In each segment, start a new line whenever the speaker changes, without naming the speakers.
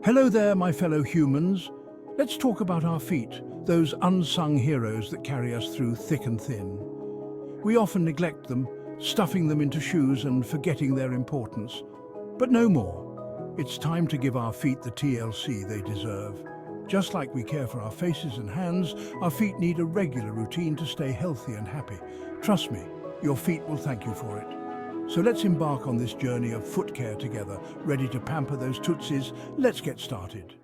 Hello there, my fellow humans. Let's talk about our feet, those unsung heroes that carry us through thick and thin. We often neglect them, stuffing them into shoes and forgetting their importance. But no more. It's time to give our feet the TLC they deserve. Just like we care for our faces and hands, our feet need a regular routine to stay healthy and happy. Trust me, your feet will thank you for it. So let's embark on this journey of foot care together, ready to pamper those tootsies. Let's get started.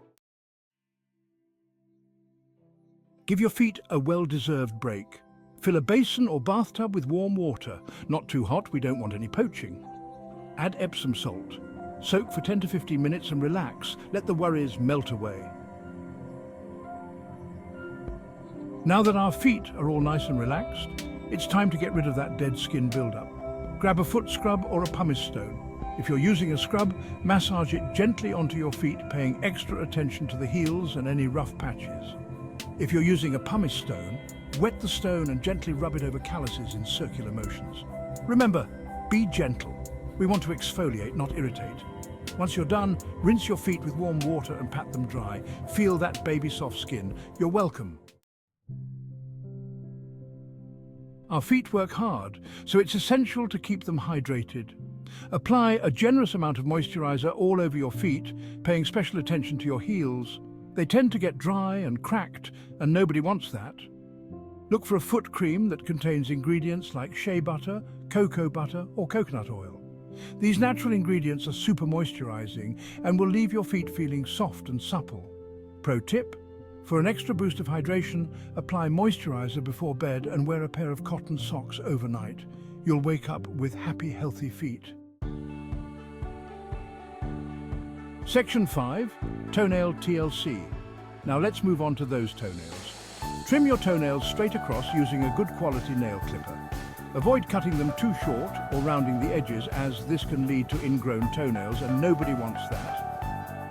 Give your feet a well-deserved break. Fill a basin or bathtub with warm water. Not too hot, we don't want any poaching. Add Epsom salt. Soak for 10 to 15 minutes and relax. Let the worries melt away. Now that our feet are all nice and relaxed, it's time to get rid of that dead skin buildup. Grab a foot scrub or a pumice stone. If you're using a scrub, massage it gently onto your feet, paying extra attention to the heels and any rough patches. If you're using a pumice stone, wet the stone and gently rub it over calluses in circular motions. Remember, be gentle. We want to exfoliate, not irritate. Once you're done, rinse your feet with warm water and pat them dry. Feel that baby soft skin. You're welcome. Our feet work hard, so it's essential to keep them hydrated. Apply a generous amount of moisturizer all over your feet, paying special attention to your heels. They tend to get dry and cracked, and nobody wants that. Look for a foot cream that contains ingredients like shea butter, cocoa butter, or coconut oil. These natural ingredients are super moisturizing and will leave your feet feeling soft and supple. Pro tip: for an extra boost of hydration, apply moisturizer before bed and wear a pair of cotton socks overnight. You'll wake up with happy, healthy feet. Section 5, Toenail TLC. Now let's move on to those toenails. Trim your toenails straight across using a good quality nail clipper. Avoid cutting them too short or rounding the edges, as this can lead to ingrown toenails and nobody wants that.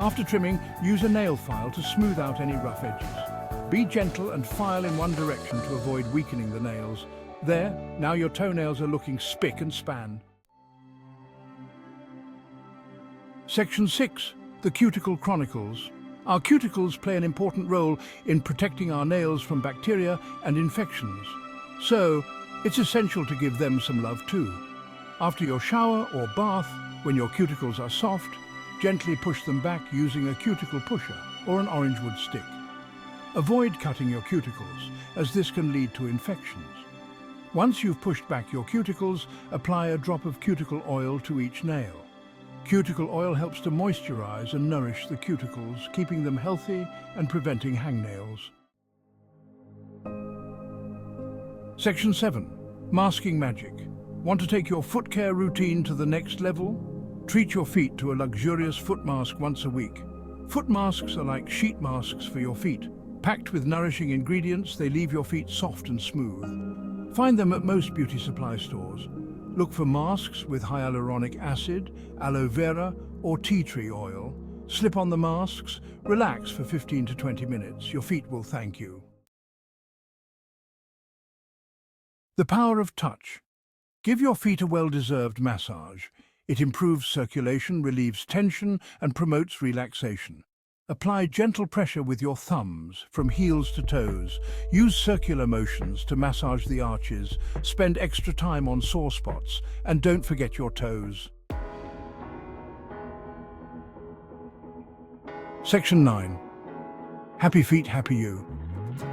After trimming, use a nail file to smooth out any rough edges. Be gentle and file in one direction to avoid weakening the nails. There, now your toenails are looking spick and span. Section 6, the Cuticle Chronicles. Our cuticles play an important role in protecting our nails from bacteria and infections. So, it's essential to give them some love too. After your shower or bath, when your cuticles are soft, gently push them back using a cuticle pusher or an orange wood stick. Avoid cutting your cuticles, as this can lead to infections. Once you've pushed back your cuticles, apply a drop of cuticle oil to each nail. Cuticle oil helps to moisturize and nourish the cuticles, keeping them healthy and preventing hangnails. Section 7, Masking Magic. Want to take your foot care routine to the next level? Treat your feet to a luxurious foot mask once a week. Foot masks are like sheet masks for your feet. Packed with nourishing ingredients, they leave your feet soft and smooth. Find them at most beauty supply stores. Look for masks with hyaluronic acid, aloe vera, or tea tree oil. Slip on the masks, relax for 15 to 20 minutes. Your feet will thank you. The power of touch. Give your feet a well-deserved massage. It improves circulation, relieves tension, and promotes relaxation. Apply gentle pressure with your thumbs, from heels to toes. Use circular motions to massage the arches. Spend extra time on sore spots, and don't forget your toes. Section 9. Happy feet, happy you.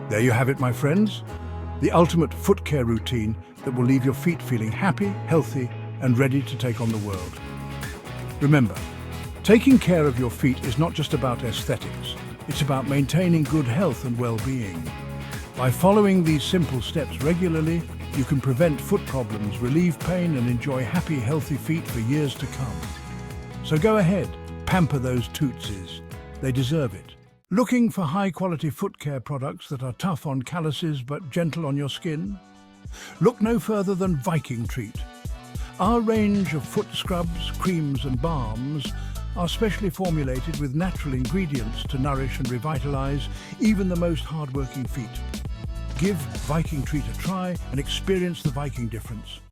There you have it, my friends. The ultimate foot care routine that will leave your feet feeling happy, healthy, and ready to take on the world. Remember, taking care of your feet is not just about aesthetics. It's about maintaining good health and well-being. By following these simple steps regularly, you can prevent foot problems, relieve pain, and enjoy happy, healthy feet for years to come. So go ahead, pamper those tootsies. They deserve it. Looking for high-quality foot care products that are tough on calluses but gentle on your skin? Look no further than Viking Treat. Our range of foot scrubs, creams and balms are specially formulated with natural ingredients to nourish and revitalize even the most hard-working feet. Give Viking Treat a try and experience the Viking difference.